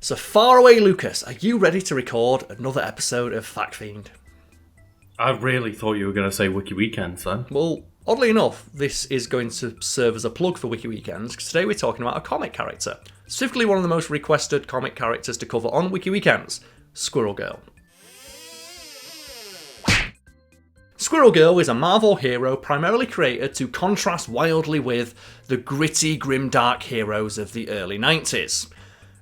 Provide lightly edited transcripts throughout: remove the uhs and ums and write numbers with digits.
So far away, Lucas, are you ready to record another episode of Fact Fiend? I really thought you were going to say Wiki Weekends then. Well, oddly enough, this is going to serve as a plug for Wiki Weekends, because today we're talking about a comic character. Specifically one of the most requested comic characters to cover on Wiki Weekends, Squirrel Girl. Squirrel Girl is a Marvel hero primarily created to contrast wildly with the gritty, grimdark heroes of the early 90s.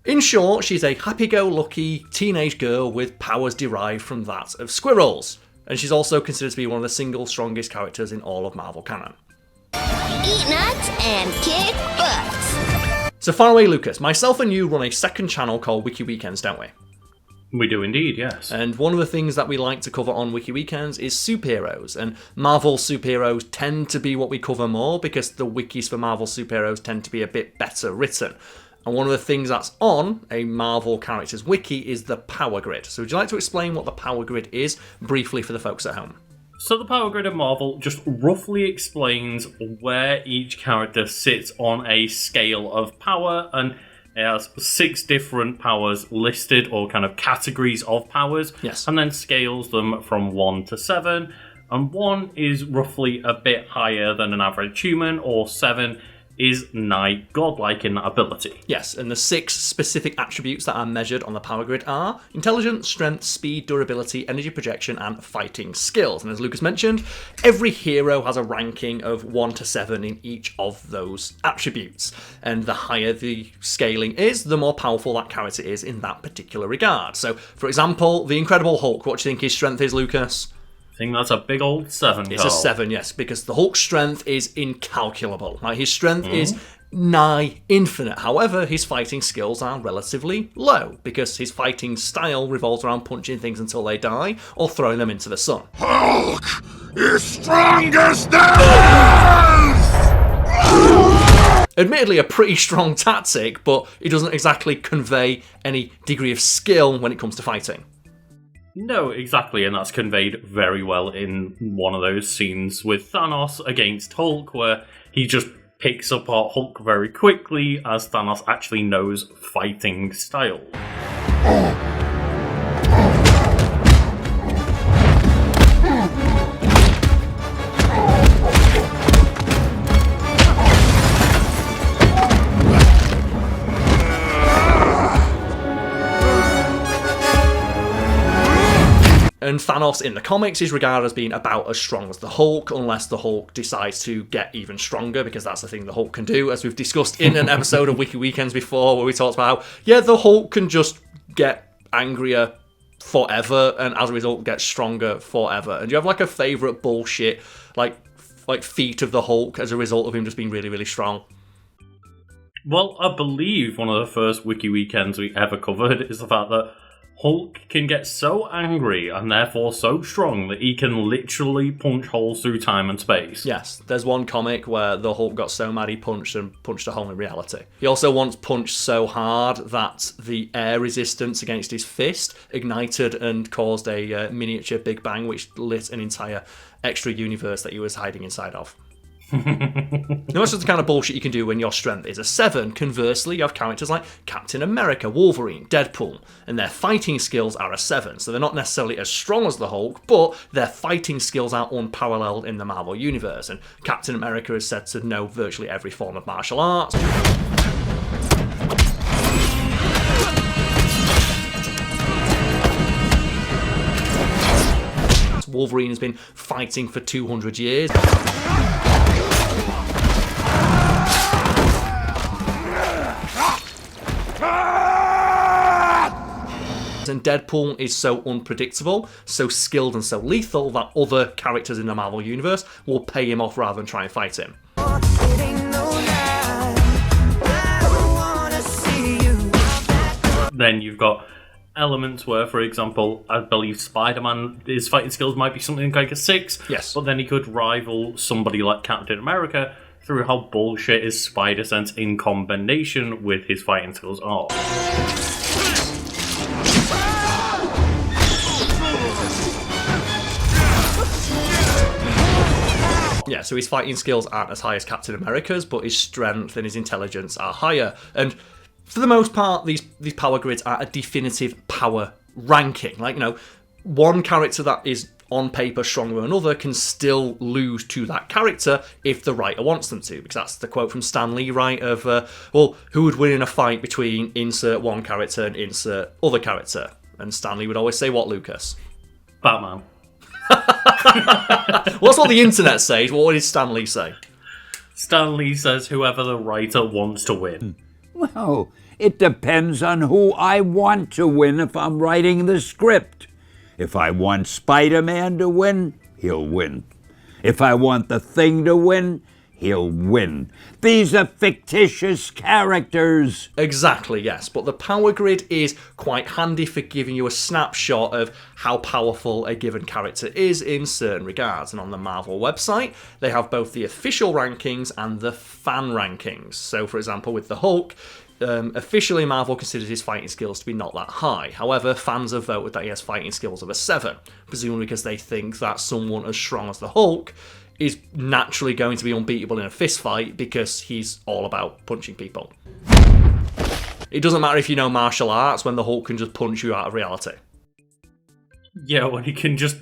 In short, she's a happy-go-lucky teenage girl with powers derived from that of squirrels. And she's also considered to be one of the single strongest characters in all of Marvel canon. Eat nuts and kick butts. So far away, Lucas, myself and you run a second channel called Wiki Weekends, don't we? We do indeed, yes. And one of the things that we like to cover on Wiki Weekends is superheroes. And Marvel superheroes tend to be what we cover more because the wikis for Marvel superheroes tend to be a bit better written. And one of the things that's on a Marvel characters wiki is the power grid. So would you like to explain what the power grid is briefly for the folks at home? So the power grid of Marvel just roughly explains where each character sits on a scale of power, and it has 6 different powers listed, or kind of categories of powers, Yes. and then scales them from 1 to 7. And 1 is roughly a bit higher than an average human, or 7 is nigh godlike in that ability. Yes, and the 6 specific attributes that are measured on the power grid are intelligence, strength, speed, durability, energy projection, and fighting skills. And as Lucas mentioned, every hero has a ranking of 1 to 7 in each of those attributes. And the higher the scaling is, the more powerful that character is in that particular regard. So, for example, the Incredible Hulk, what do you think his strength is, Lucas? I think that's a big old 7, It's Karl. a 7, yes, because the Hulk's strength is incalculable. Like, his strength is nigh infinite. However, his fighting skills are relatively low, because his fighting style revolves around punching things until they die, or throwing them into the sun. Hulk is strongest there is! Admittedly, a pretty strong tactic, but it doesn't exactly convey any degree of skill when it comes to fighting. No, exactly, and that's conveyed very well in one of those scenes with Thanos against Hulk, where he just picks apart Hulk very quickly, as Thanos actually knows fighting style. And Thanos in the comics is regarded as being about as strong as the Hulk, unless the Hulk decides to get even stronger, because that's the thing the Hulk can do, as we've discussed in an episode of Wiki Weekends before, where we talked about how, yeah, the Hulk can just get angrier forever, and as a result get stronger forever. And do you have like a favourite bullshit, like feat of the Hulk as a result of him just being really, really strong? Well, I believe one of the first Wiki Weekends we ever covered is the fact that Hulk can get so angry and therefore so strong that he can literally punch holes through time and space. Yes, there's one comic where the Hulk got so mad he punched a hole in reality. He also once punched so hard that the air resistance against his fist ignited and caused a miniature Big Bang, which lit an entire extra universe that he was hiding inside of. Now, that's just the kind of bullshit you can do when your strength is a 7. Conversely, you have characters like Captain America, Wolverine, Deadpool, and their fighting skills are a 7. So they're not necessarily as strong as the Hulk, but their fighting skills are unparalleled in the Marvel Universe. And Captain America is said to know virtually every form of martial arts. Wolverine has been fighting for 200 years. And Deadpool is so unpredictable, so skilled and so lethal that other characters in the Marvel Universe will pay him off rather than try and fight him. Then you've got elements where, for example, I believe Spider-Man, his fighting skills might be something like a 6, Yes. but then he could rival somebody like Captain America through how bullshit his spider sense in combination with his fighting skills are. Yeah, so his fighting skills aren't as high as Captain America's, but his strength and his intelligence are higher. And For the most part, these power grids are a definitive power ranking. Like, one character that is on paper stronger than another can still lose to that character if the writer wants them to, because that's the quote from Stan Lee, right, of, who would win in a fight between insert one character and insert other character? And Stan Lee would always say what, Lucas? Batman. Well, that's what the internet says. What did Stan Lee say? Stan Lee says whoever the writer wants to win. Well, it depends on who I want to win if I'm writing the script. If I want Spider-Man to win, he'll win. If I want the Thing to win, he'll win. These are fictitious characters. Exactly, yes. But the power grid is quite handy for giving you a snapshot of how powerful a given character is in certain regards. And on the Marvel website, they have both the official rankings and the fan rankings. So, for example, with the Hulk, officially Marvel considers his fighting skills to be not that high. However, fans have voted that he has fighting skills of a 7, presumably because they think that someone as strong as the Hulk is naturally going to be unbeatable in a fist fight because he's all about punching people. It doesn't matter if you know martial arts when the Hulk can just punch you out of reality. Yeah, when he can just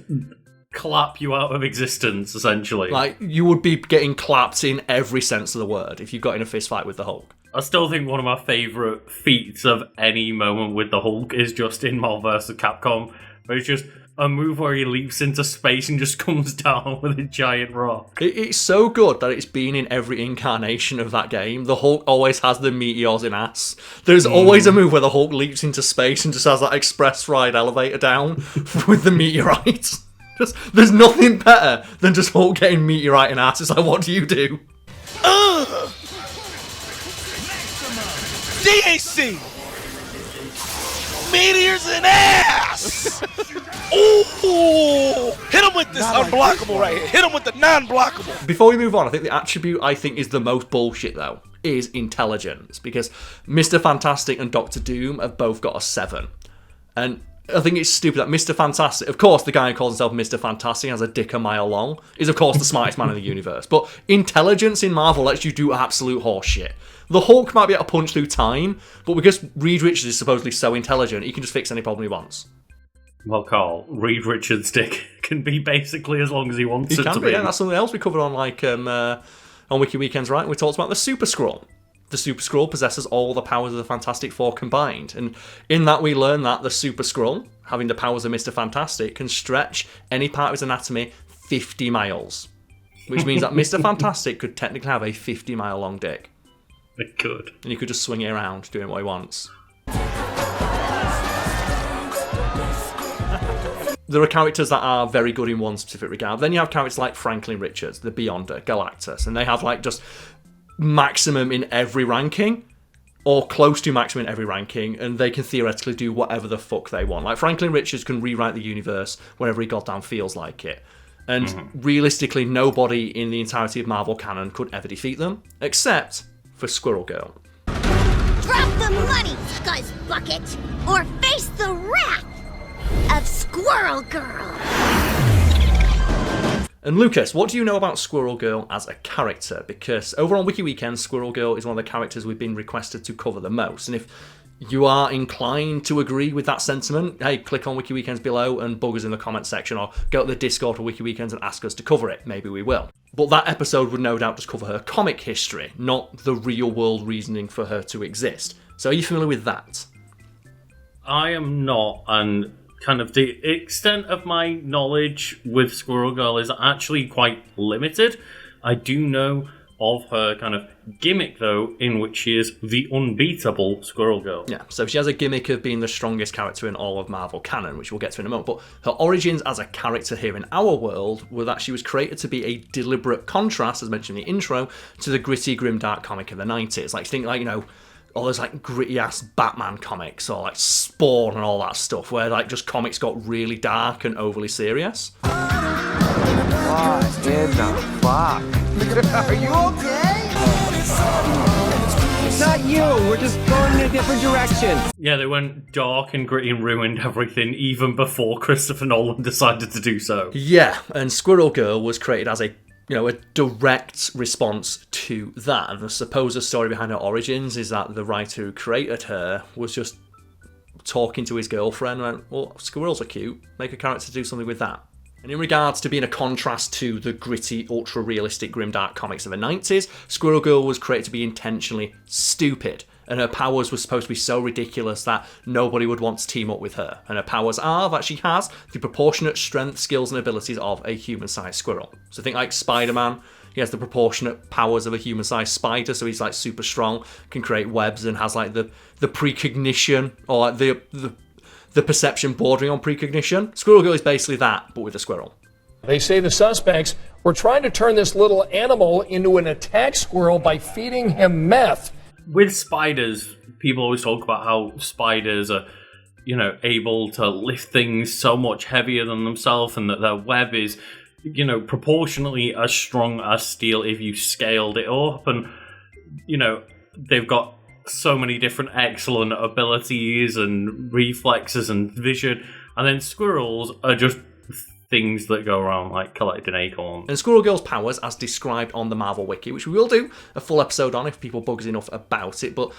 clap you out of existence, essentially. Like, you would be getting clapped in every sense of the word if you got in a fist fight with the Hulk. I still think one of my favourite feats of any moment with the Hulk is just in Marvel vs. Capcom, where it's just a move where he leaps into space and just comes down with a giant rock. It's so good that it's been in every incarnation of that game. The Hulk always has the meteors in ass. There's always a move where the Hulk leaps into space and just has that express ride elevator down with the meteorites. There's nothing better than just Hulk getting meteorite in ass. It's like, what do you do? DAC! Meteors in ass! Ooh! Hit him with this unblockable right here. Hit him with the non-blockable. Before we move on, I think the attribute I think is the most bullshit, though, is intelligence. Because Mr. Fantastic and Doctor Doom have both got a 7. And I think it's stupid that Mr. Fantastic, of course, the guy who calls himself Mr. Fantastic has a dick a mile long, is of course the smartest man in the universe. But intelligence in Marvel lets you do absolute horse shit. The Hulk might be able to punch through time, but because Reed Richards is supposedly so intelligent, he can just fix any problem he wants. Well, Karl, Reed Richards' dick can be basically as long as he wants He it can to be, be. yeah, that's something else we covered on on Wiki Weekends, right? We talked about the Super Skrull. The Super Skrull possesses all the powers of the Fantastic Four combined, and in that we learn that the Super Skrull, having the powers of Mr. Fantastic, can stretch any part of his anatomy 50 miles. Which means that Mr. Fantastic could technically have a 50-mile long dick. It could. And he could just swing it around doing what he wants. There are characters that are very good in one specific regard. Then you have characters like Franklin Richards, the Beyonder, Galactus, and they have like just maximum in every ranking, or close to maximum in every ranking, and they can theoretically do whatever the fuck they want. Like Franklin Richards can rewrite the universe whenever he goddamn feels like it. And realistically, nobody in the entirety of Marvel canon could ever defeat them, except for Squirrel Girl. Drop the money, Scuzz Bucket, or face the wrath of Squirrel Girl. And Lucas, what do you know about Squirrel Girl as a character? Because over on Wiki Weekend, Squirrel Girl is one of the characters we've been requested to cover the most. And if you are inclined to agree with that sentiment, hey, click on Wiki Weekends below and bug us in the comments section, or go to the Discord for Wiki Weekends and ask us to cover it. Maybe we will. But that episode would no doubt just cover her comic history, not the real world reasoning for her to exist. So are you familiar with that? I am not, and kind of the extent of my knowledge with Squirrel Girl is actually quite limited. I do know of her kind of gimmick, though, in which she is the unbeatable Squirrel Girl. Yeah, so she has a gimmick of being the strongest character in all of Marvel canon, which we'll get to in a moment. But her origins as a character here in our world were that she was created to be a deliberate contrast, as mentioned in the intro, to the gritty, grimdark comic of the 90s. Like, think like, all those like gritty-ass Batman comics, or like Spawn and all that stuff, where like just comics got really dark and overly serious. What in the fuck? Are you okay? Not you. We're just going in a different direction. Yeah, they went dark and gritty and ruined everything even before Christopher Nolan decided to do so. Yeah, and Squirrel Girl was created as a a direct response to that. And the supposed story behind her origins is that the writer who created her was just talking to his girlfriend and went, well, squirrels are cute, make a character do something with that. And in regards to being a contrast to the gritty, ultra-realistic, grimdark comics of the 90s, Squirrel Girl was created to be intentionally stupid, and her powers were supposed to be so ridiculous that nobody would want to team up with her. And her powers are that she has the proportionate strength, skills, and abilities of a human-sized squirrel. So think like Spider-Man. He has the proportionate powers of a human-sized spider, so he's like super strong, can create webs, and has like the precognition, or like the perception bordering on precognition. Squirrel Girl is basically that, but with a squirrel. They say the suspects were trying to turn this little animal into an attack squirrel by feeding him meth. With spiders, people always talk about how spiders are, able to lift things so much heavier than themselves, and that their web is, proportionately as strong as steel if you scaled it up. And, they've got so many different excellent abilities and reflexes and vision. And then squirrels are just things that go around like collecting acorns. And Squirrel Girl's powers, as described on the Marvel Wiki, which we will do a full episode on if people bug us enough about it, but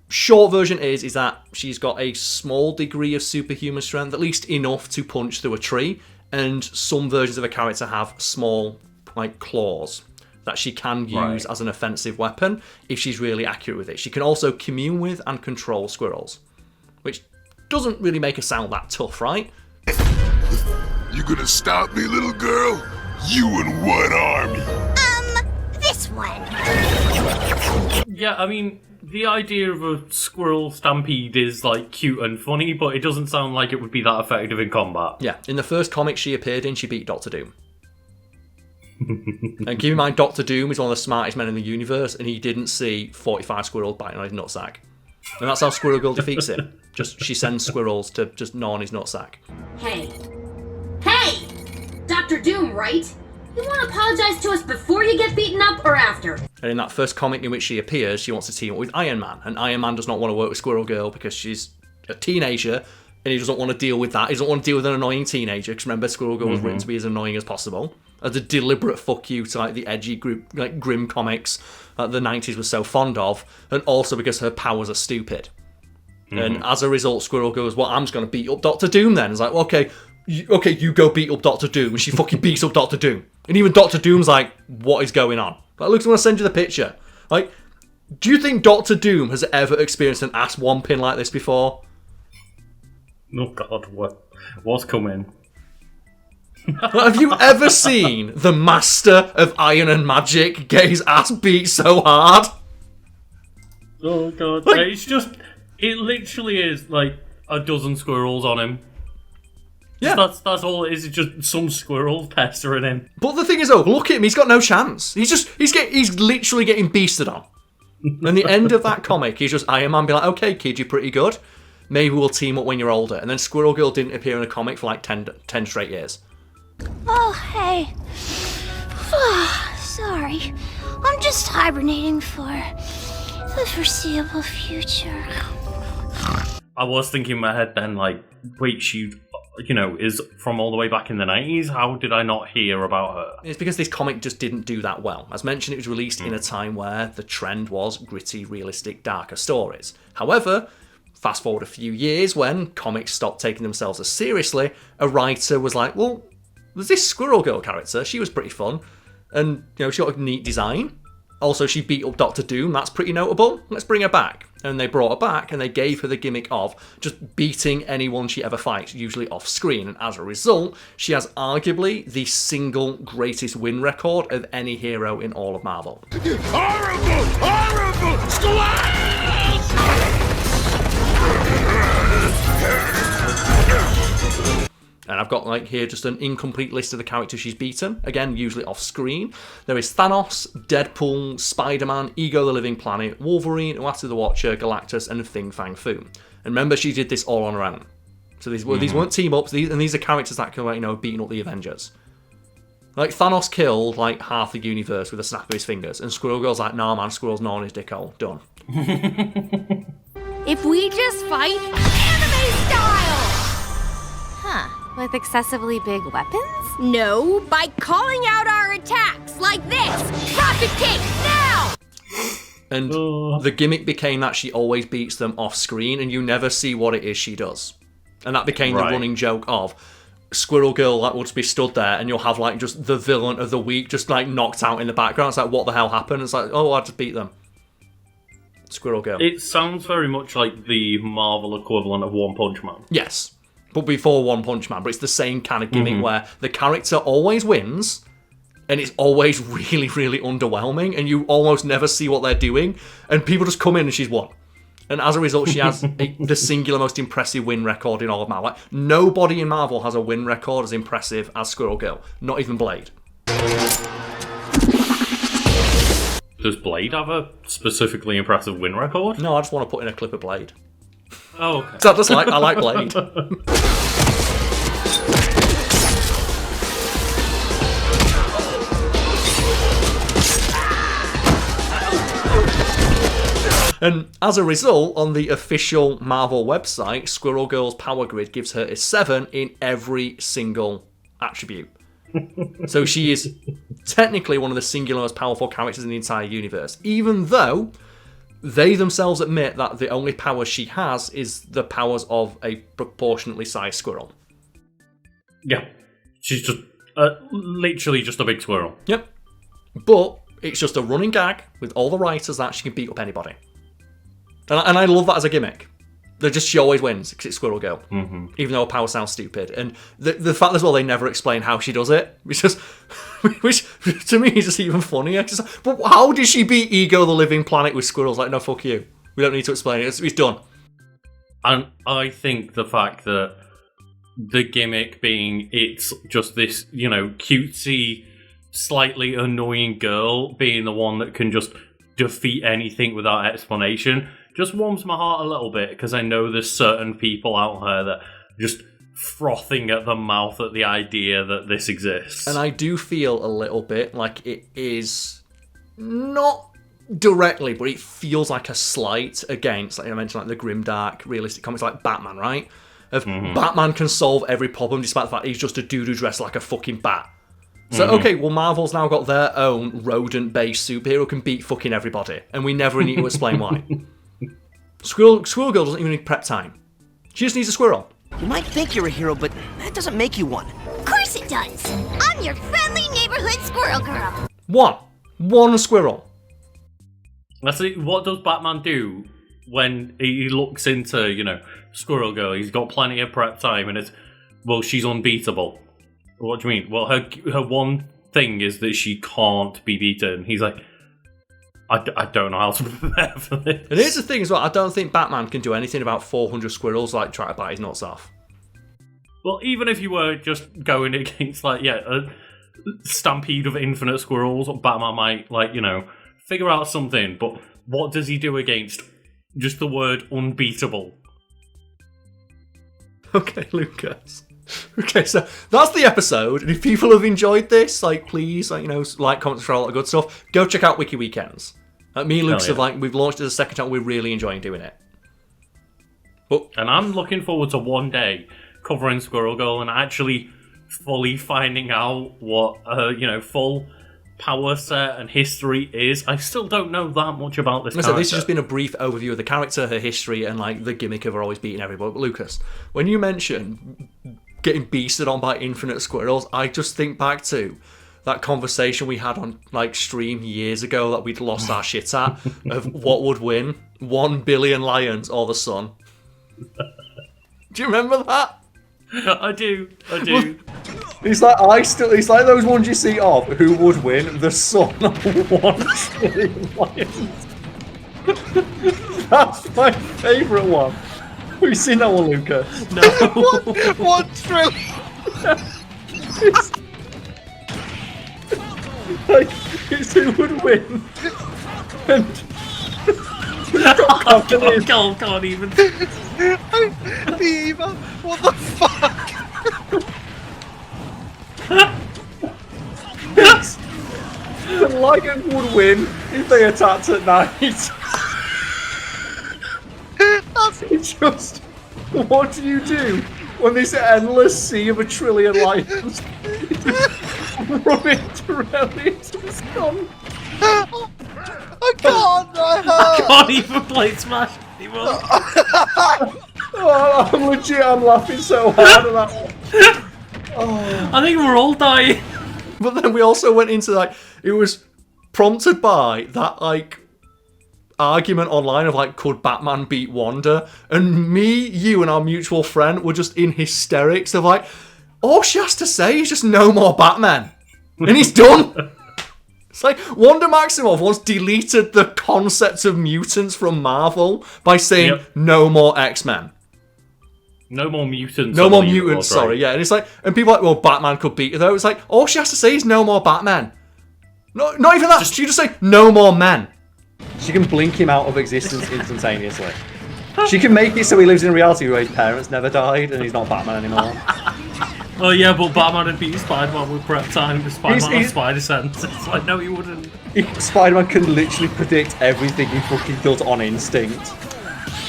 short version is that she's got a small degree of superhuman strength, at least enough to punch through a tree, and some versions of a character have small, like, claws that she can use as an offensive weapon if she's really accurate with it. She can also commune with and control squirrels, which doesn't really make her sound that tough, right? You gonna stop me, little girl? You and what army? This one. Yeah, I mean, the idea of a squirrel stampede is, like, cute and funny, but it doesn't sound like it would be that effective in combat. Yeah, in the first comic she appeared in, she beat Doctor Doom. And keep in mind, Doctor Doom is one of the smartest men in the universe, and he didn't see 45 squirrels biting on his nutsack. And that's how Squirrel Girl defeats him. She sends squirrels to just gnaw on his nutsack. Hey! Dr. Doom, right? You want to apologize to us before you get beaten up or after? And in that first comic in which she appears, she wants to team up with Iron Man. And Iron Man does not want to work with Squirrel Girl because she's a teenager, and he doesn't want to deal with that. He doesn't want to deal with an annoying teenager, because remember, Squirrel Girl was written to be as annoying as possible. As a deliberate fuck you to like the edgy group, like grim comics that the 90s was so fond of, and also because her powers are stupid. And as a result, Squirrel goes, well, I'm just going to beat up Doctor Doom then. It's like, well, okay, you go beat up Doctor Doom. And she fucking beats up Doctor Doom. And even Doctor Doom's like, what is going on? Like, look, I'm going to send you the picture. Like, do you think Doctor Doom has ever experienced an ass whomping like this before? Oh, God, what's coming? Have you ever seen the master of iron and magic get his ass beat so hard? Oh, God. Like, it literally is like a dozen squirrels on him. Yeah. That's all it is. It's just some squirrel pestering him. But the thing is, though, look at him. He's got no chance. He's literally getting beasted on. And the end of that comic, he's just Iron Man be like, okay, kid, you're pretty good. Maybe we'll team up when you're older. And then Squirrel Girl didn't appear in a comic for like 10 straight years. Oh, hey. Sorry. I'm just hibernating for the foreseeable future. I was thinking in my head then, like, wait, she, is from all the way back in the 90s? How did I not hear about her? It's because this comic just didn't do that well. As mentioned, it was released in a time where the trend was gritty, realistic, darker stories. However, fast forward a few years when comics stopped taking themselves as seriously, a writer was like, well, there's this Squirrel Girl character, she was pretty fun, and she got a neat design. Also, she beat up Doctor Doom, that's pretty notable, let's bring her back. And they brought her back, and they gave her the gimmick of just beating anyone she ever fights, usually off screen, and as a result, she has arguably the single greatest win record of any hero in all of Marvel. Horrible! Squirrels! And I've got here just an incomplete list of the characters she's beaten, again, usually off screen. There is Thanos, Deadpool, Spider-Man, Ego the Living Planet, Wolverine, Uatu the Watcher, Galactus, and Fin Fang Foom. And remember, she did this all on her own. So these weren't team-ups, and these are characters that can, beating up the Avengers. Like, Thanos killed, half the universe with a snap of his fingers, and Squirrel Girl's like, nah, man, Squirrel's gnawing his dickhole. Done. If we just fight anime style! Huh. With excessively big weapons? No, by calling out our attacks like this. Rocket King, now! And the gimmick became that she always beats them off screen, and you never see what it is she does. And that became the running joke of Squirrel Girl will just be stood there, and you'll have like just the villain of the week just like knocked out in the background. It's like, what the hell happened? It's like, oh, I just beat them. Squirrel Girl. It sounds very much like the Marvel equivalent of One Punch Man. Yes, but before One Punch Man. But it's the same kind of gimmick where the character always wins, and it's always really, really underwhelming, and you almost never see what they're doing, and people just come in and she's won. And as a result, she has the singular most impressive win record in all of Marvel. Like, nobody in Marvel has a win record as impressive as Squirrel Girl. Not even Blade. Does Blade have a specifically impressive win record? No, I just want to put in a clip of Blade. Oh, okay. So I like Blade. And as a result, on the official Marvel website, Squirrel Girl's power grid gives her a 7 in every single attribute. So she is technically one of the singular most powerful characters in the entire universe, even though they themselves admit that the only power she has is the powers of a proportionately sized squirrel. Yeah. She's just literally just a big squirrel. Yep. But it's just a running gag with all the writers that she can beat up anybody. And I love that as a gimmick. She always wins because it's Squirrel Girl, even though her power sounds stupid. And the fact as well they never explain how she does it, which to me is just even funnier. But how did she beat Ego the Living Planet with squirrels? Like, no, fuck you. We don't need to explain it. It's done. And I think the fact that the gimmick being it's just this, cutesy, slightly annoying girl being the one that can just defeat anything without explanation just warms my heart a little bit, because I know there's certain people out there that are just frothing at the mouth at the idea that this exists. And I do feel a little bit like it is not directly, but it feels like a slight against, like I mentioned, like the grimdark realistic comics like Batman, right? Batman can solve every problem despite the fact he's just a dude who dressed like a fucking bat. So, okay, well, Marvel's now got their own rodent-based superhero who can beat fucking everybody, and we never need to explain why. Squirrel Girl doesn't even need prep time. She just needs a squirrel. You might think you're a hero, but that doesn't make you one. Of course it does. I'm your friendly neighborhood Squirrel Girl. One squirrel. Let's see, what does Batman do when he looks into, Squirrel Girl? He's got plenty of prep time, and it's, well, she's unbeatable. What do you mean? Well, her one thing is that she can't be beaten. He's like, I don't know how to prepare for this. And here's the thing as well, I don't think Batman can do anything about 400 squirrels like try to bite his nuts off. Well, even if you were just going against a stampede of infinite squirrels, Batman might figure out something. But what does he do against just the word unbeatable? Okay, Lucas. Okay, so that's the episode, and if people have enjoyed this, please, like, comment, share all that good stuff. Go check out Wiki Weekends. Me and Lucas we've launched it as a second channel. We're really enjoying doing it. And I'm looking forward to one day covering Squirrel Girl and actually fully finding out what full power set and history is. I still don't know that much about this character. This has just been a brief overview of the character, her history, and the gimmick of her always beating everybody. But Lucas, when you mention getting beasted on by infinite squirrels, I just think back to that conversation we had on stream years ago that we'd lost our shit at of what would win, 1 billion lions or the sun. Do you remember that? I do. Well, it's like those ones you see of who would win, the sun or 1 trillion lions. That's my favourite one. Have you seen that one, Lucas? No. 1 trillion. It's who would win. And can't even. Eva, what the fuck? The lion would win if they attacked at night. It's just What do you do when this endless sea of a trillion lions running directly into the sun? I can't. I can't even play Smash anymore. Oh, I'm laughing so hard at that one. Oh. I think we're all dying. But then we also went into like, it was prompted by that like argument online of like, could Batman beat Wanda? And me, you, and our mutual friend were just in hysterics of like, all she has to say is just no more Batman, and he's done. It's like Wanda Maximoff once deleted the concept of mutants from Marvel by saying no more X-Men. No more mutants. No more mutants, sorry, yeah. And it's like, and people are like, well, Batman could beat her though. It's like, all she has to say is no more Batman. No, not even that. She just say no more men. She can blink him out of existence instantaneously. She can make it so he lives in a reality where his parents never died and he's not Batman anymore. Oh yeah, but Batman had beat Spider-Man with prep time because Spider-Man has spider sense. It's like, no, he wouldn't. Spider-Man can literally predict everything he fucking does on instinct.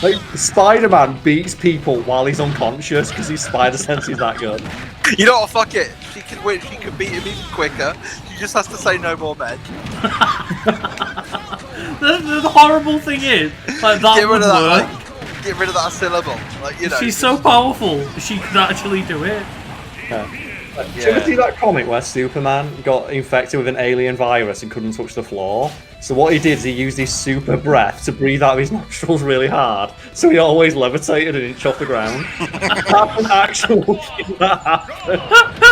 Like, Spider-Man beats people while he's unconscious because his spider sense is that good. You know what? Fuck it. She can win. She can beat him even quicker. She just has to say no more men. The horrible thing is, like, that would work. Like, get rid of that syllable. Like, you know. She's so powerful. She can actually do it. Yeah. Did you ever see that comic where Superman got infected with an alien virus and couldn't touch the floor? So what he did is he used his super breath to breathe out of his nostrils really hard, so he always levitated an inch off the ground. That's an actual thing that happened.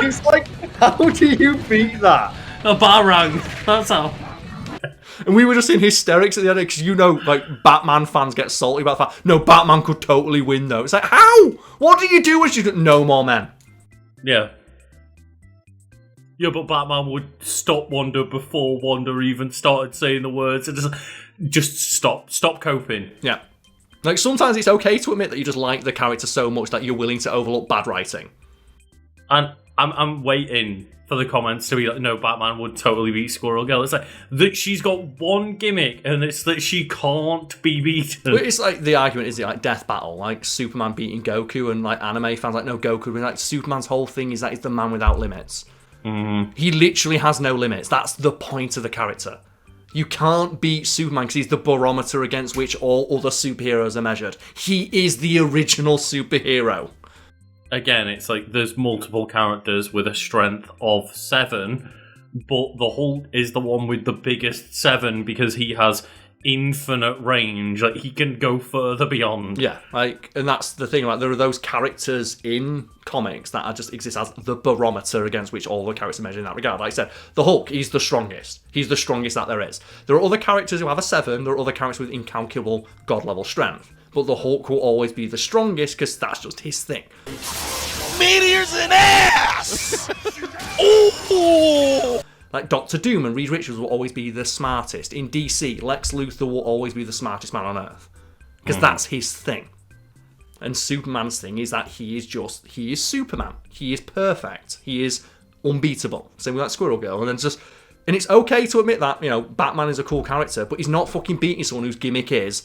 It's like, how do you beat that? A barang. That's how. And we were just in hysterics at the end because, you know, like, Batman fans get salty about the fact, no, Batman could totally win though. It's like, how? What do you do when you do no more men? Yeah. Yeah, but Batman would stop Wanda before Wanda even started saying the words. And just stop coping. Yeah. Like, sometimes it's okay to admit that you just like the character so much that you're willing to overlook bad writing. And I'm waiting for the comments to be like, no, Batman would totally beat Squirrel Girl. It's like, that she's got one gimmick, and it's that she can't be beaten. But it's like, the argument is like death battle, like Superman beating Goku, and like anime fans like, no, Goku. And like, Superman's whole thing is that he's the man without limits. Mm-hmm. He literally has no limits. That's the point of the character. You can't beat Superman because he's the barometer against which all other superheroes are measured. He is the original superhero. Again, it's like there's multiple characters with a strength of 7, but the Hulk is the one with the biggest 7 because he has infinite range. Like, he can go further beyond. Yeah, like, and that's the thing. Like, there are those characters in comics that are just exist as the barometer against which all the characters are measured in that regard. Like I said, the Hulk, he's the strongest. He's the strongest that there is. There are other characters who have a 7. There are other characters with incalculable god-level strength. But the Hulk will always be the strongest because that's just his thing. Meteors and ass! Ooh! Like Doctor Doom and Reed Richards will always be the smartest. In DC, Lex Luthor will always be the smartest man on Earth. Because that's his thing. And Superman's thing is that he is Superman. He is perfect. He is unbeatable. Same with that Squirrel Girl. And it's okay to admit that, you know, Batman is a cool character, but he's not fucking beating someone whose gimmick is,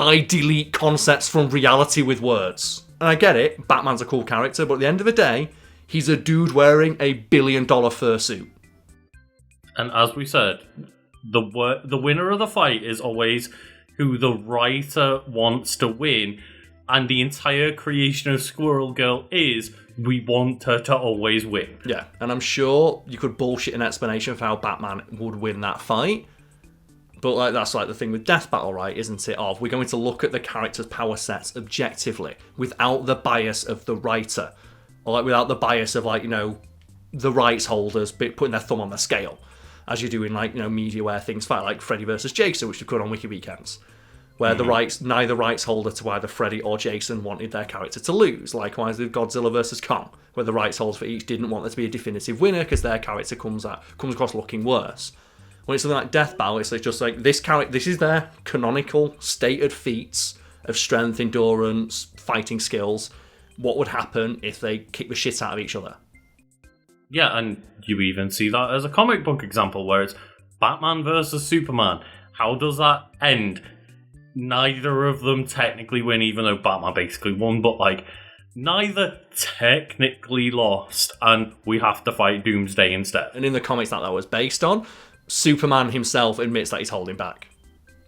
I delete concepts from reality with words. And I get it, Batman's a cool character, but at the end of the day, he's a dude wearing a $1 billion fursuit. And as we said, the winner of the fight is always who the writer wants to win. And the entire creation of Squirrel Girl is, we want her to always win. Yeah, and I'm sure you could bullshit an explanation for how Batman would win that fight. But like that's like the thing with Death Battle, right, isn't it? We're going to look at the character's power sets objectively, without the bias of the writer. Or like without the bias of, like, you know, the rights holders putting their thumb on the scale. As you do in, like, you know, media where things fight, like Freddy vs. Jason, which we covered on Wiki Weekends. Where neither rights holder to either Freddy or Jason wanted their character to lose. Likewise with Godzilla vs. Kong, where the rights holders for each didn't want there to be a definitive winner because their character comes across looking worse. When it's something like Death Battle, it's just like this character. This is their canonical stated feats of strength, endurance, fighting skills. What would happen if they kick the shit out of each other? Yeah, and you even see that as a comic book example where it's Batman versus Superman. How does that end? neither of them technically win, even though Batman basically won, but like neither technically lost, and we have to fight Doomsday instead. And in the comics that was based on, Superman himself admits that he's holding back.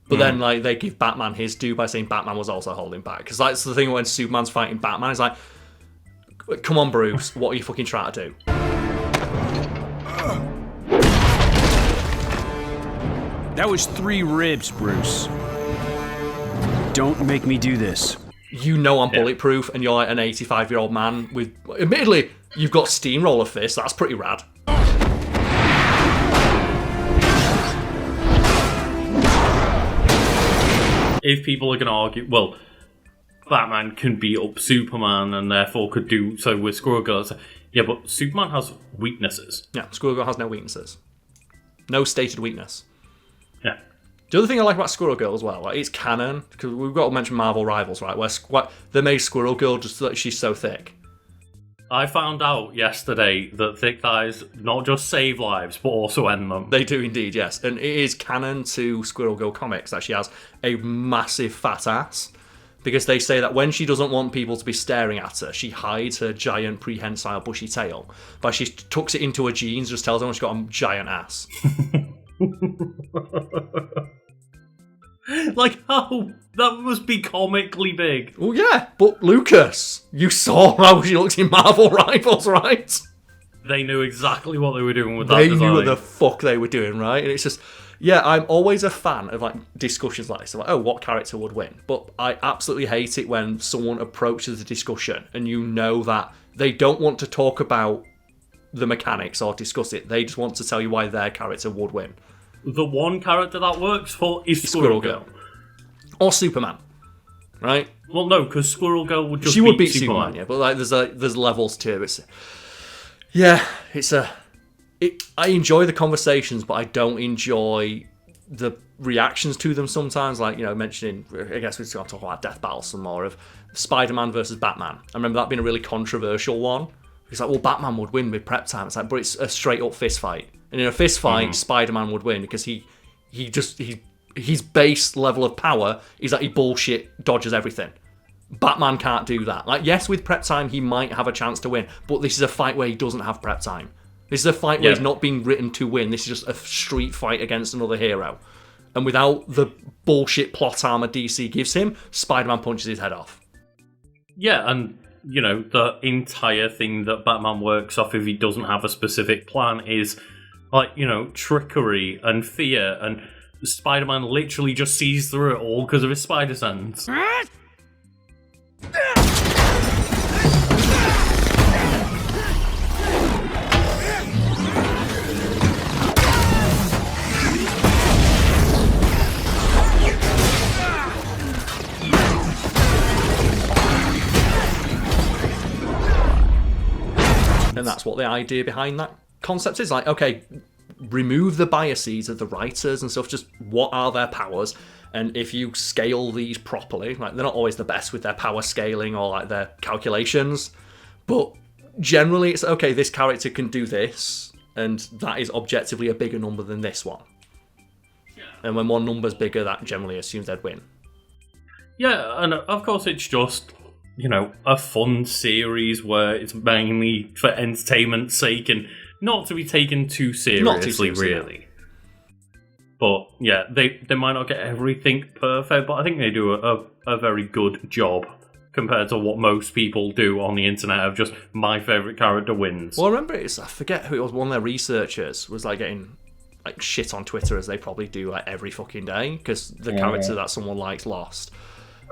But then, like, they give Batman his due by saying Batman was also holding back. Because that's the thing when Superman's fighting Batman, is like, come on, Bruce, what are you fucking trying to do? That was 3 ribs, Bruce. Don't make me do this. You know I'm bulletproof, and you're like an 85-year-old man with... Admittedly, you've got steamroller fists. That's pretty rad. If people are going to argue, well, Batman can beat up Superman and therefore could do so with Squirrel Girl. Yeah, but Superman has weaknesses. Yeah, Squirrel Girl has no weaknesses. No stated weakness. Yeah. The other thing I like about Squirrel Girl as well, like, it's canon, because we've got to mention Marvel Rivals, right, where they made Squirrel Girl just that she's so thick. I found out yesterday that thick thighs not just save lives, but also end them. They do indeed, yes. And it is canon to Squirrel Girl comics that she has a massive fat ass. Because they say that when she doesn't want people to be staring at her, she hides her giant prehensile bushy tail. But she tucks it into her jeans, just tells everyone she's got a giant ass. Like, oh, that must be comically big. Well, yeah, but Lucas, you saw how she looked in Marvel Rivals, right? They knew exactly what they were doing with that They design. knew what the fuck they were doing, right? And it's just, yeah, I'm always a fan of like discussions like this. Like, oh, what character would win? But I absolutely hate it when someone approaches the discussion and you know that they don't want to talk about the mechanics or discuss it. They just want to tell you why their character would win. The one character that works for is Squirrel Girl. Or Superman, right? Well, no, because Squirrel Girl would just would beat Superman, yeah. But like, there's levels to it. I enjoy the conversations, but I don't enjoy the reactions to them sometimes. Like, you know, mentioning, I guess we're going to talk about Death Battle some more, of Spider-Man versus Batman. I remember that being a really controversial one. It's like, well, Batman would win with prep time. It's like, but it's a straight up fist fight. And in a fist fight, Spider-Man would win because his base level of power is that he bullshit dodges everything. Batman can't do that. Like, yes, with prep time, he might have a chance to win, but this is a fight where he doesn't have prep time. This is a fight where he's not being written to win. This is just a street fight against another hero. And without the bullshit plot armor DC gives him, Spider-Man punches his head off. Yeah, and, you know, the entire thing that Batman works off if he doesn't have a specific plan is, like, you know, trickery and fear, and Spider-Man literally just sees through it all because of his spider sense. And that's what the idea behind that concept is. Like, okay, remove the biases of the writers and stuff, just what are their powers? And if you scale these properly, like, they're not always the best with their power scaling or like their calculations, but generally it's okay, this character can do this, and that is objectively a bigger number than this one. Yeah. And when one number's bigger, that generally assumes they'd win. Yeah, and of course it's just, you know, a fun series where it's mainly for entertainment's sake and not to be taken too seriously, really. But yeah, they might not get everything perfect, but I think they do a very good job compared to what most people do on the internet of just my favourite character wins. Well, I remember I forget who it was, one of their researchers was like getting like shit on Twitter, as they probably do like every fucking day, because the character that someone likes lost.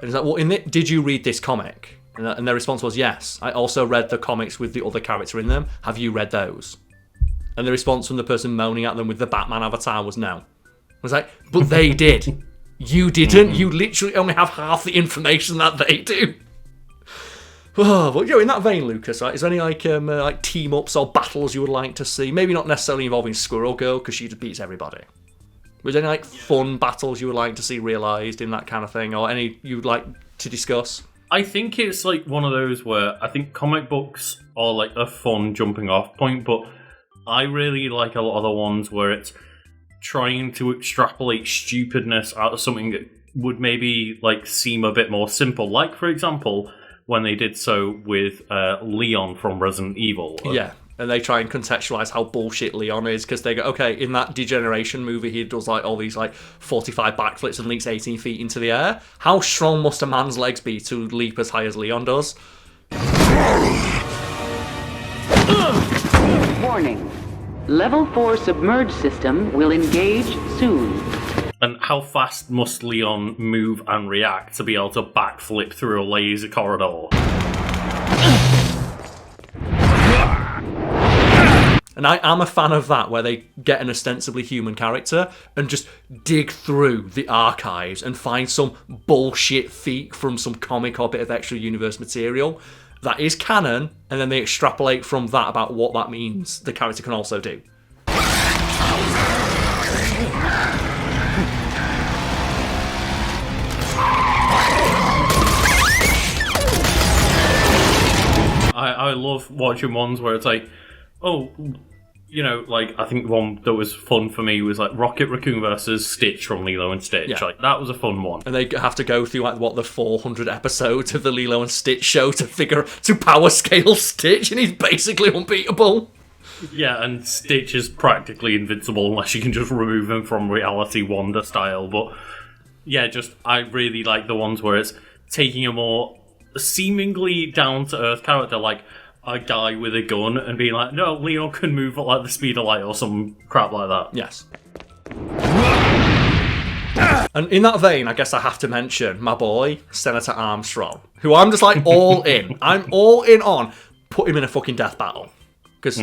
And it's like, well, did you read this comic? And their response was, yes. I also read the comics with the other character in them. Have you read those? And the response from the person moaning at them with the Batman avatar was no. I was like, but they did. You didn't. You literally only have half the information that they do. Oh, but, you know, in that vein, Lucas, right, is there any like team-ups or battles you would like to see? Maybe not necessarily involving Squirrel Girl, because she just beats everybody. Was there any like fun battles you would like to see realised in that kind of thing, or any you would like to discuss? I think it's like one of those where I think comic books are like a fun jumping off point, but I really like a lot of the ones where it's trying to extrapolate stupidness out of something would maybe like seem a bit more simple. Like, for example, when they did so with Leon from Resident Evil. Yeah. And they try and contextualize how bullshit Leon is, because they go, okay, in that Degeneration movie, he does like all these like 45 backflips and leaps 18 feet into the air. How strong must a man's legs be to leap as high as Leon does? Warning. Level 4 submerged system will engage soon. And how fast must Leon move and react to be able to backflip through a laser corridor? And I am a fan of that, where they get an ostensibly human character and just dig through the archives and find some bullshit feat from some comic or bit of extra universe material that is canon, and then they extrapolate from that about what that means the character can also do. I love watching ones where it's like, oh, you know, like, I think one that was fun for me was like Rocket Raccoon versus Stitch from Lilo and Stitch. Yeah. Like, that was a fun one. And they have to go through, like, what, the 400 episodes of the Lilo and Stitch show to power scale Stitch, and he's basically unbeatable. Yeah, and Stitch is practically invincible unless you can just remove him from reality Wonder style. But yeah, just, I really like the ones where it's taking a more seemingly down-to-earth character, like a guy with a gun, and being like, no, Leon can move at like the speed of light or some crap like that. Yes. And in that vein, I guess I have to mention my boy, Senator Armstrong, who I'm just like all in. I'm all in on. Put him in a fucking death battle. Because,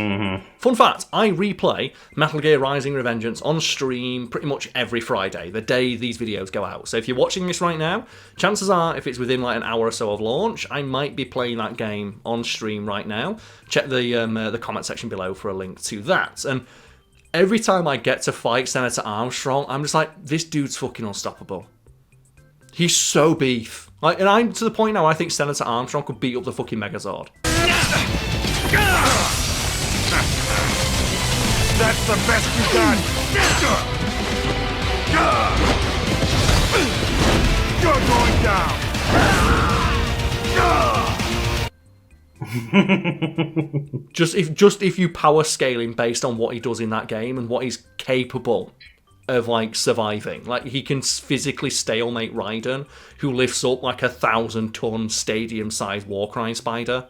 fun fact, I replay Metal Gear Rising: Revengeance on stream pretty much every Friday, the day these videos go out. So if you're watching this right now, chances are, if it's within like an hour or so of launch, I might be playing that game on stream right now. Check the comment section below for a link to that. And every time I get to fight Senator Armstrong, I'm just like, this dude's fucking unstoppable. He's so beef. Like, and I'm to the point now I think Senator Armstrong could beat up the fucking Megazord. That's the best you got. You're going down. Just if you power scale him based on what he does in that game and what he's capable of like surviving, like he can physically stalemate Raiden, who lifts up like 1,000-ton stadium-sized Warcry spider.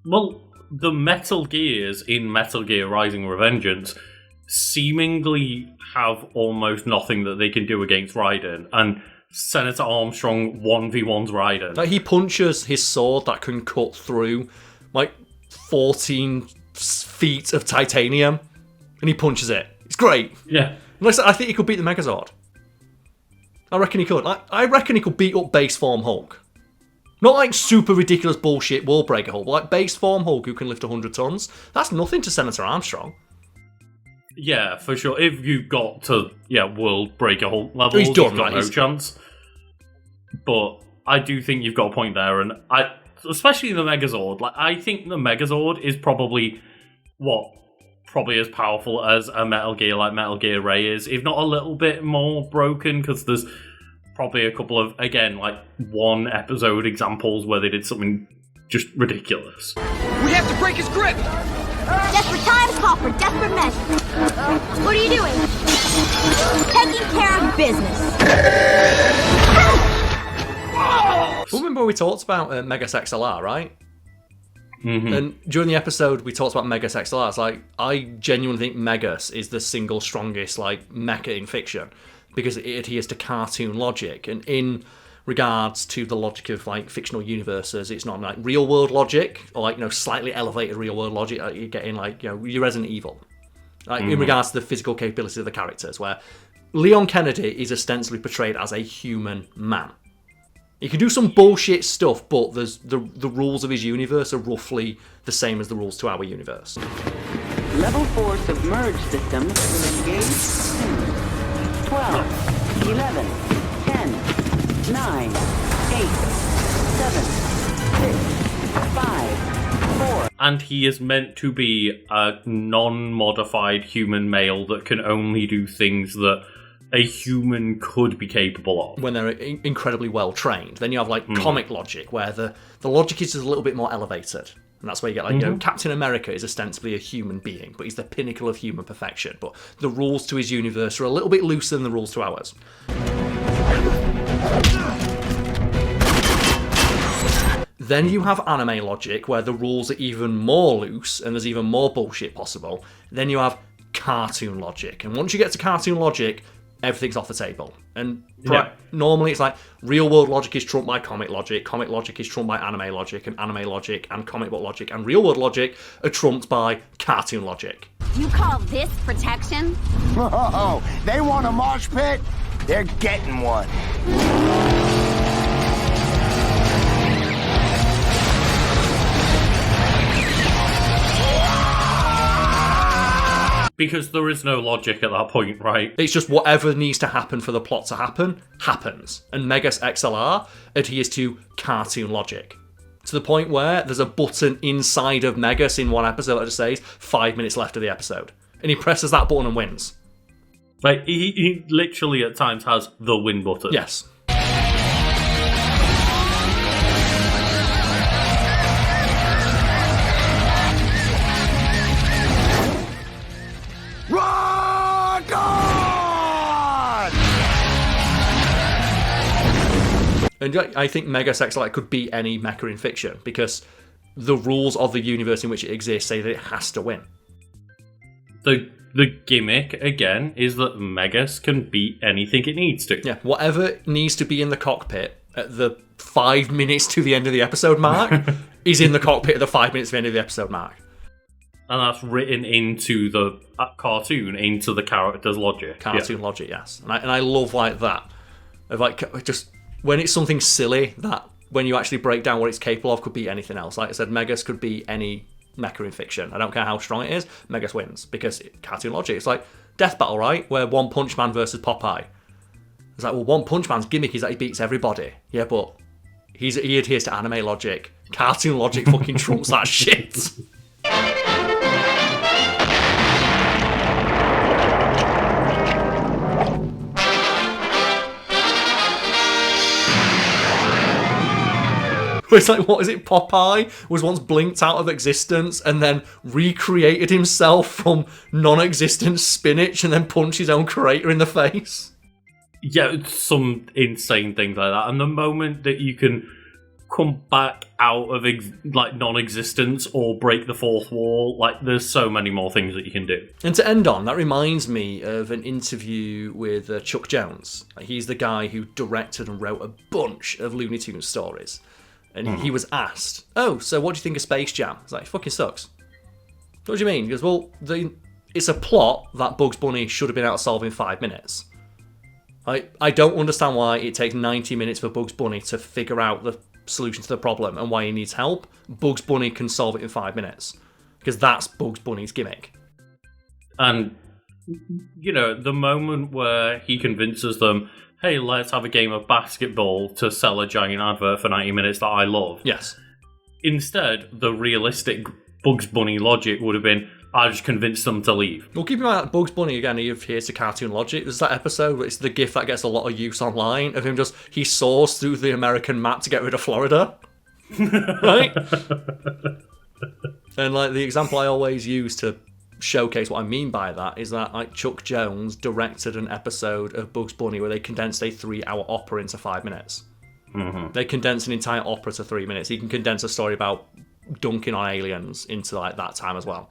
Well, the Metal Gears in Metal Gear Rising: Revengeance seemingly have almost nothing that they can do against Raiden, and Senator Armstrong 1v1s Raiden. Like, he punches his sword that can cut through like 14 feet of titanium, and he punches it. It's great. Yeah. Like, I think he could beat the Megazord. I reckon he could. I reckon he could beat up base form Hulk. Not like super ridiculous bullshit wall breaker Hulk, but like base form Hulk who can lift 100 tons. That's nothing to Senator Armstrong. Yeah, for sure. If you got to world breaker Hulk level, he's done, you've got right? no chance. But I do think you've got a point there, and especially the Megazord. Like, I think the Megazord is probably as powerful as a Metal Gear like Metal Gear Ray is, if not a little bit more broken, because there's probably a couple of, again, like one episode examples where they did something just ridiculous. We have to break his grip! Desperate times call for desperate measures. What are you doing? Taking care of business. Remember we talked about Megas XLR, right? Mm-hmm. And during the episode we talked about Megas XLR. It's like, I genuinely think Megas is the single strongest like mecha in fiction, because it adheres to cartoon logic, and in regards to the logic of like fictional universes, it's not like real world logic or like, you know, slightly elevated real world logic that you get in like, you know, your Resident Evil. Like in regards to the physical capabilities of the characters, where Leon Kennedy is ostensibly portrayed as a human man. He can do some bullshit stuff, but there's the rules of his universe are roughly the same as the rules to our universe. Level 4 submerged system will engage soon. 12, 11, 10, 9, 8, 7, 6, 5, 4. And he is meant to be a non-modified human male that can only do things that a human could be capable of. When they're incredibly well trained. Then you have like comic logic, where the logic is just a little bit more elevated. And that's where you get like, you know, Captain America is ostensibly a human being, but he's the pinnacle of human perfection. But the rules to his universe are a little bit looser than the rules to ours. Then you have anime logic, where the rules are even more loose and there's even more bullshit possible. Then you have cartoon logic. And once you get to cartoon logic, everything's off the table. And normally it's like real world logic is trumped by comic logic is trumped by anime logic and comic book logic, and real world logic are trumped by cartoon logic. You call this protection? Oh, they want a mosh pit? They're getting one. Because there is no logic at that point, right? It's just whatever needs to happen for the plot to happen, happens. And Megas XLR adheres to cartoon logic. To the point where there's a button inside of Megas in one episode that just says 5 minutes left of the episode. And he presses that button and wins. Like, he literally at times has the win button. Yes. Rock on! And I think Megas XLR could beat any mecha in fiction, because the rules of the universe in which it exists say that it has to win. The gimmick, again, is that Megas can beat anything it needs to. Yeah, whatever needs to be in the cockpit at the 5 minutes to the end of the episode mark is in the cockpit at the 5 minutes to the end of the episode mark. And that's written into the cartoon, into the character's logic. Cartoon logic, yes. And I love like that. Of like, just when it's something silly that when you actually break down what it's capable of could be anything else. Like I said, Megas could be any mecha in fiction. I don't care how strong it is, Megas wins. Because cartoon logic, it's like Death Battle, right? Where One Punch Man versus Popeye. It's like, well, One Punch Man's gimmick is that he beats everybody. Yeah, but he adheres to anime logic. Cartoon logic fucking trumps that shit. It's like, what is it? Popeye was once blinked out of existence and then recreated himself from non-existent spinach and then punched his own creator in the face. Yeah, some insane things like that. And the moment that you can come back out of non-existence or break the fourth wall, like there's so many more things that you can do. And to end on, that reminds me of an interview with Chuck Jones. He's the guy who directed and wrote a bunch of Looney Tunes stories. And he was asked, oh, so what do you think of Space Jam? He's like, it fucking sucks. What do you mean? He goes, well, it's a plot that Bugs Bunny should have been able to solve in 5 minutes. I don't understand why it takes 90 minutes for Bugs Bunny to figure out the solution to the problem and why he needs help. Bugs Bunny can solve it in 5 minutes. Because that's Bugs Bunny's gimmick. And, you know, the moment where he convinces them, hey, let's have a game of basketball to sell a giant advert for 90 minutes that I love. Yes. Instead, the realistic Bugs Bunny logic would have been, I just convinced them to leave. Well, keep in mind that Bugs Bunny, again, he adheres to cartoon logic. There's that episode where it's the gif that gets a lot of use online of him he soars through the American map to get rid of Florida. Right? And like the example I always use to showcase what I mean by that is that like Chuck Jones directed an episode of Bugs Bunny where they condensed a 3-hour opera into 5 minutes. Mm-hmm. They condensed an entire opera to 3 minutes. He can condense a story about dunking on aliens into like that time as well.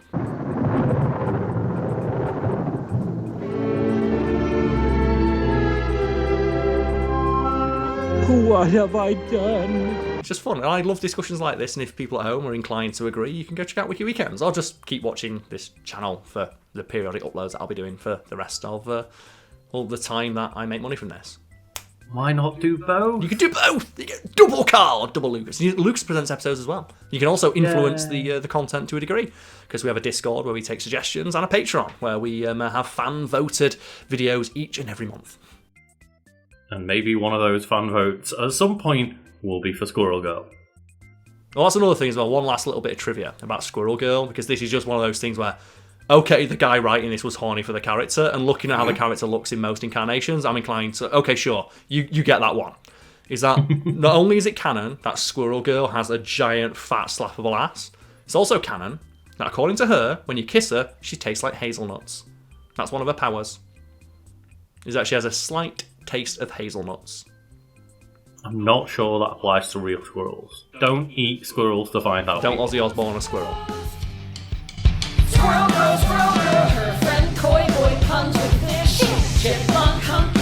What have I done? It's just fun. And I love discussions like this, and if people at home are inclined to agree, you can go check out Wiki Weekends, or just keep watching this channel for the periodic uploads that I'll be doing for the rest of all the time that I make money from this. Why not do both? You can do both! You get double Karl, double Lucas. Lucas presents episodes as well. You can also influence the content to a degree, because we have a Discord where we take suggestions, and a Patreon where we have fan-voted videos each and every month. And maybe one of those fan votes at some point will be for Squirrel Girl. Well, that's another thing as well. One last little bit of trivia about Squirrel Girl, because this is just one of those things where, okay, the guy writing this was horny for the character, and looking at how the character looks in most incarnations, I'm inclined to, okay, sure, you get that one. Is that not only is it canon that Squirrel Girl has a giant, fat, slappable ass, it's also canon that, according to her, when you kiss her, she tastes like hazelnuts. That's one of her powers. Is that she has a slight taste of hazelnuts. I'm not sure that applies to real squirrels. Don't eat squirrels to find out. Don't Ozzy Osbourne a squirrel. Squirrel girl, her friend Koi Boy comes with fish. Chipmunk hunt